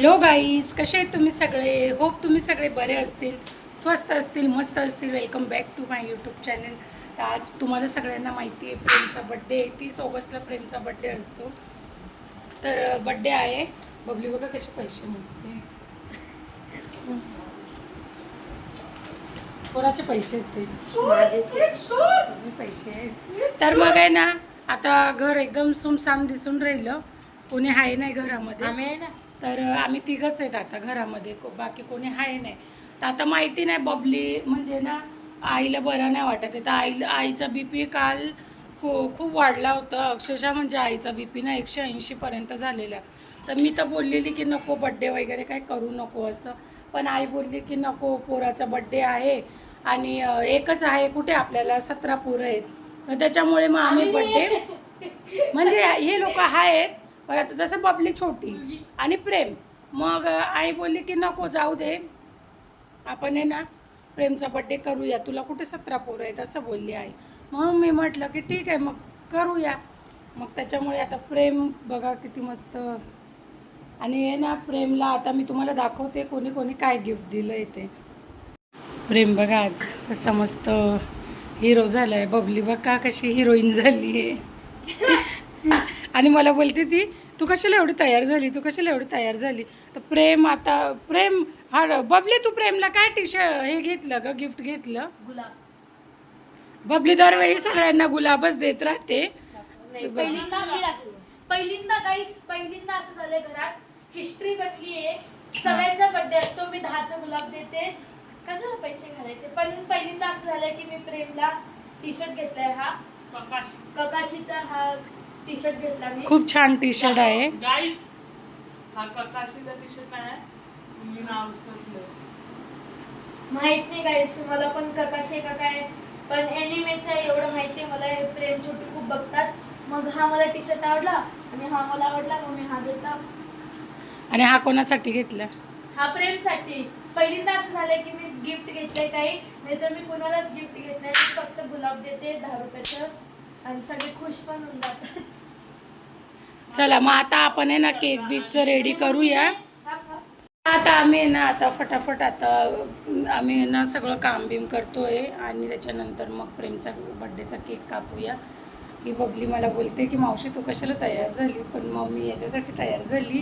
Hello guys, कसे आहेत तुम्ही सगळे? होप तुम्ही सगळे बरे असतील, स्वस्त असतील, मस्त असतील. Welcome back to my YouTube channel. आज तुम्हाला सगळ्यांना माहिती आहे प्रेमचा बड्डे 30 ऑगस्टला प्रेमचा बड्डे असतो. तर बड्डे आहे. बबली बघा कसे पैसे मोजते. कोणाचे पैसे आहेत ते? पैसे आहेत. तर मग आहे ना, आता घर एकदम सुमसाम दिसून राहिलं. कोणी आहे नाही घरामध्ये. तर आम्ही तिघच आहेत आता घरामध्ये, बाकी कोणी आहे नाही. तर आता माहिती नाही, बबली म्हणजे ना आईला बरं नाही वाटत आहे. तर आईचा BP काल खूप वाढला होता. अक्षरशः म्हणजे आईचा BP ना 180पर्यंत झालेला. तर मी तर बोललेली की नको बड्डे वगैरे काय करू नको असं. पण आई बोलली की नको, पोराचा बड्डे आहे आणि एकच आहे, कुठे आपल्याला 17 पोरं आहेत. तर त्याच्यामुळे मग आम्ही बड्डे म्हणजे हे लोक आहेत. पण आता जसं बबली छोटी आणि प्रेम, मग आई बोलली की नको जाऊ दे, आपण आहे ना प्रेमचा बड्डे करूया, तुला कुठे 17 पोरं आहेत असं बोलली आई. मग मी म्हटलं की ठीक आहे मग करूया. मग त्याच्यामुळे आता प्रेम बघा किती मस्त. आणि हे ना प्रेमला आता मी तुम्हाला दाखवते कोणी कोणी काय गिफ्ट दिलं आहे ते. प्रेम बघा आज कसा मस्त हिरो झाला आहे. बबली बघा कशी हिरोईन झाली आहे. आणि मला बोलते ती, तू कशाला एवढी तयार झाली, तू कशाला एवढी तयार झाली. तर प्रेम आता प्रेम हा बबली, तू प्रेमला काय हे घेतलं ग, गिफ्ट घेतलं? गुलाब. बबली दरवेळी सगळ्यांना गुलाबच देत राहते. पहिल्यांदा असं झालंय, घरात हिस्ट्री बनली आहे. सगळ्यांचा बर्थडे असतो, मी 10चा गुलाब देते, कशाला पैसे घालायचे. पण पहिल्यांदा असं झालंय की मी प्रेमला टी-शर्ट घेतलाय. हा ककाशीचा हा टी-शर्ट घेतला मी. खूप छान टी-शर्ट आहे गाइस. हा ककाशीचा टी-शर्ट आहे. मी नाव विसरलो, माहित नाही गाईस मला पण ककाशी का काय, पण एनिमेचं एवढं माहिती आहे मला. हे प्रेम छोटू खूप बघतात. मग हा मला टी-शर्ट आवडला आणि हा मला आवडला, मग मी हा घेतला. आणि हा कोणासाठी घेतला? हा प्रेमसाठी. पहिल्यांदा असं झालंय की मी गिफ्ट घेतलंय काही, नाही तर मी कुणालाच गिफ्ट घेत नाही. मी फक्त गुलाब देते 10 रुपयाचं आणि सगळे खुश पण होऊन जातात. चला मग आता आपण आहे ना केक बिकचं रेडी करूया. आता आम्ही ना आता फटाफट आता आम्ही ना सगळं काम बिम करतोय आणि त्याच्यानंतर मग प्रेमचा बड्डेचा केक कापूया. ही बबली मला बोलते की मावशी तू कशाला तयार झाली, पण मग मी याच्यासाठी तयार झाली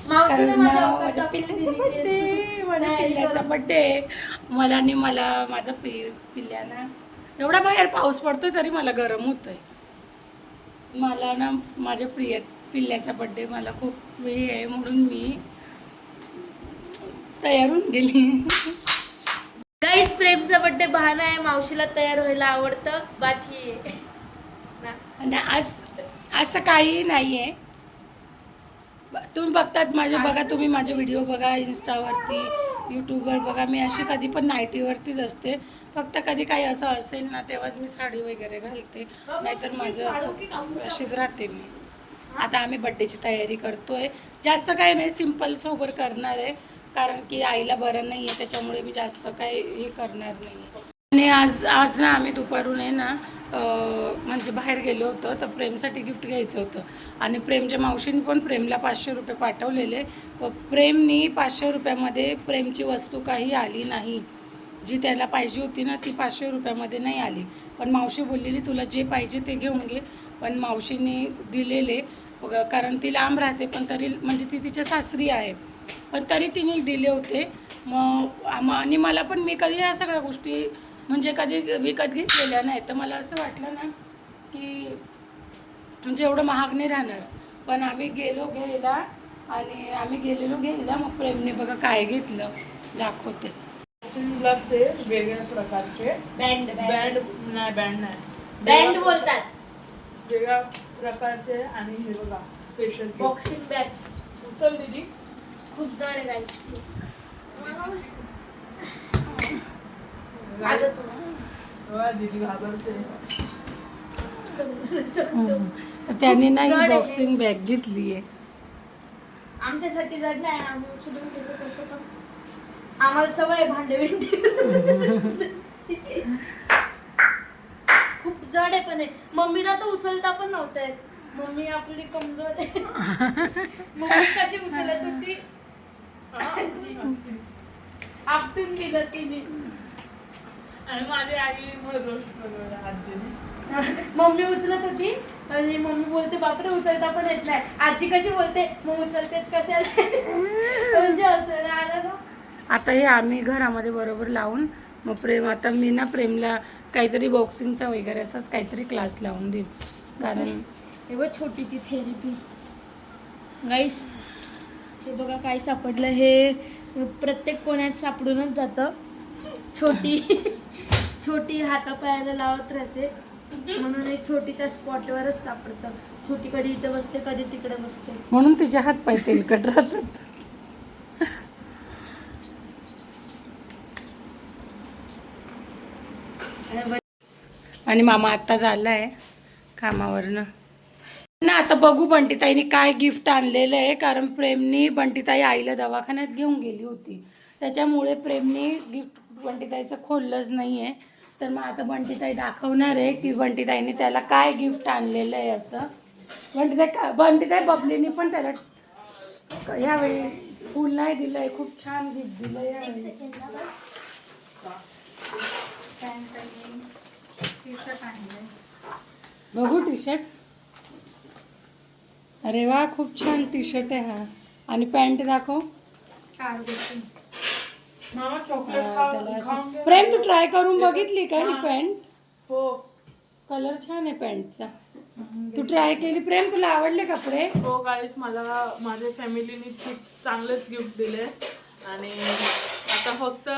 कारण माझ्या पिल्ल्याचा बड्डे, माझ्या पिल्ल्याचा बड्डे. मला आणि माझा पिल्ल्याला एवढा बाहेर पाऊस पडतोय तरी मला गरम होतंय. मला ना माझ्या पिल्ल्याचा बड्डे मला खूप हे आहे, म्हणून मी तयार होऊन गेली. गाईस प्रेमचा बर्थडे बहाणा आहे, मावशीला तयार व्हायला आवडतं, बाकी आणि असं काही नाही आहे. तुम्ही बघतात माझे, बघा तुम्ही माझे व्हिडिओ बघा इंस्टावरती, यूट्यूबवर बघा. मी अशी कधी पण नाईटीवरतीच असते. फक्त कधी काही असं असेल ना तेव्हाच मी साडी वगैरे घालते, नाहीतर माझं असं अशीच राहते मी. आता आम्ही बड्डेची तयारी करतोय. जास्त काही नाही, सिम्पल सोबर करणार आहे कारण की आईला बरं नाही आहे, त्याच्यामुळे मी जास्त काही हे करणार नाही आहे. आणि आज ना आम्ही दुपारून आहे ना म्हणजे बाहेर गेलो होतो. तर प्रेमसाठी गिफ्ट घ्यायचं होतं आणि प्रेमच्या मावशीने पण प्रेमला 500 रुपये पाठवलेले. व प्रेमनी 500 रुपयामध्ये प्रेमची वस्तू काही आली नाही. जी त्याला पाहिजे होती ना ती 500 रुपयामध्ये नाही आली. पण मावशी बोललेली तुला जे पाहिजे ते घेऊन घे. पण मावशीने दिलेले, कारण ती लांब राहते, पण तरी म्हणजे ती तिच्या सासरी आहे, पण तरी तिने दिले होते. मग आणि मला पण, मी कधी ह्या सगळ्या गोष्टी म्हणजे कधी विकत घेतलेल्या नाही. तर मला असं वाटलं ना की म्हणजे एवढं महाग नाही राहणार. पण आम्ही गेलो घ्यायला आणि आम्ही गेलेलो घ्यायला. मग प्रेमने बघा काय घेतलं दाखवते. ग्लव्स आहे वेगवेगळ्या प्रकारचे. बँड नाही बँड बोलतात, वेगळ्या प्रकारचे. आणि हे बघा स्पेशल बॉक्सिंग बॅग. उचल दीदी, खूप जड आहे गाईस. दीदी घाबरते. त्याने नाही बॉक्सिंग बॅग घेतली आहे. आमच्यासाठी जड नाही, आम्ही उचलून घेतो कसं पण. आम्हाला सवय भांडे भेंडे खूप जड आहे. पण आहे मम्मीला तर उचलता पण नव्हतं. मम्मी आपली कमजोर आहे. मम्मी कशी उचलत होती आपटून दिलं तिने. आणि माझी आई मग रोस्ट बनवला आजीने. मम्मी उचलत होती आणि मम्मी बोलते बापरे उचलता पण येत नाही. आजी कशी बोलते मग उचलतेच कशाला. म्हणजे असं आलं ना. आता हे आम्ही घरामध्ये बरोबर लावून मग प्रेम आता मी ना प्रेमला काहीतरी बॉक्सिंगचा वगैरे असाच काहीतरी क्लास लावून देईल. कारण हे बघ छोटीची थेरपी गाईस. हे बघा काय सापडलं. हे प्रत्येक कोण्यात सापडूनच जातं. छोटी हातापायाला लावत राहते म्हणून एक छोटीच्या स्पॉटवरच सापडतं. छोटी कधी इथे बसते कधी तिकडे बसते म्हणून तिचे हात पाय तेलकट राहतात. आणि मामा आत्ता झालाय कामावरनं ना. आता बघू बंटीताईने काय गिफ्ट आणलेलं आहे. कारण प्रेमनी बंटीताई आईला दवाखान्यात घेऊन गेली होती त्याच्यामुळे प्रेमनी गिफ्ट बंटीताईचं खोललंच नाही आहे. तर मग आता बंटीताई दाखवणार आहे की बंटीताईने त्याला काय गिफ्ट आणलेलं आहे असं. बंटीताई बबलीने पण त्याला यावेळी फुल नाही दिलं आहे. खूप छान गिफ्ट दिलं आहे यावेळी. बघू टी शर्ट. अरे वा खूप छान टी शर्ट आहे हा. आणि पॅन्ट दाखव. मामा चॉकलेट त्याला अशी प्रेम तू ट्राय करून बघितली का ही पॅन्ट. हो कलर छान आहे पॅन्टचा. तू ट्राय केली प्रेम. तुला आवडले कपडे. हो गाईस मला माझ्या फॅमिलीने खूप चांगलेच गिफ्ट दिले. आणि आता फक्त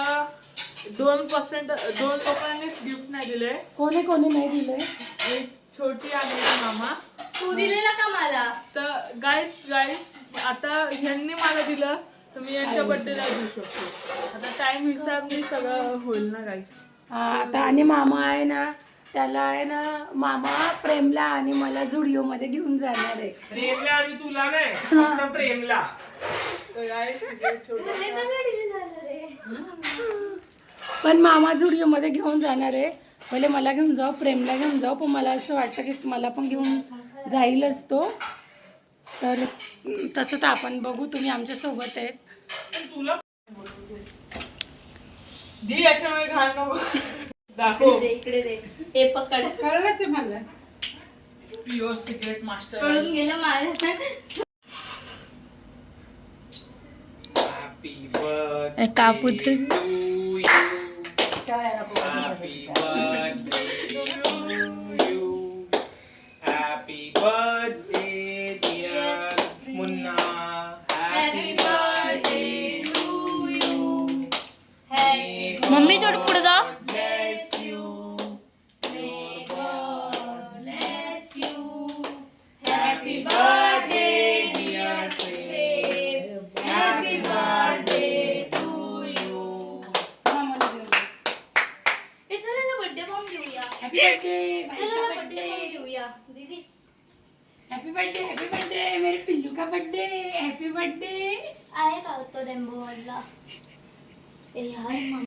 2% 2 लोकांनीच गिफ्ट नाही दिले. कोणी कोणी नाही दिले. एक छोटी आणि एक मामा. तू दिलेला का मला. तर गाईस आता ह्यांनी मला दिलं तर मी यांच्या बर्थडेला देऊ शकतो. आता टाइम हिसाबने सगळं होईल ना गाईस. आता आणि मामा आहे ना त्याला आहे ना मामा प्रेमला आणि मला झुडिओमध्ये घेऊन जाणार आहे. प्रेमला आणि तुला नाही फक्त प्रेमला. तर गाईस पण मामा झुडिओमध्ये घेऊन जाणार आहे. पहिले मला घेऊन जाऊ प्रेमला घेऊन जाऊ. पण मला असं वाटतं की मला पण घेऊन जाईलच तो. तर तसं तर आपण बघू. तुम्ही आमच्या सोबत आहेत. तुला दी याच्यामध्ये घाल नको. दाखव इकडे दे. हे पकड. कळलं ते मला. Pure secret master. कळून गेलं माझ्या. हॅपी बर्थडे कापूत. To you. Happy birthday to you. Happy birthday dear Munna. Happy birthday to you. Mummy थोडं पुढे जा. Bless you. May God bless you. Happy birthday dear Prem. Happy birthday to you. हे चला ना बर्थडे बॉम्ब घेऊया. Happy birthday. चला ना birthday bomb घेऊया दीदी. हॅपी बर्थडे मेरे पिल्लू का बर्थडे. Happy birthday. आहे का तो रेनबो वाला. ए यार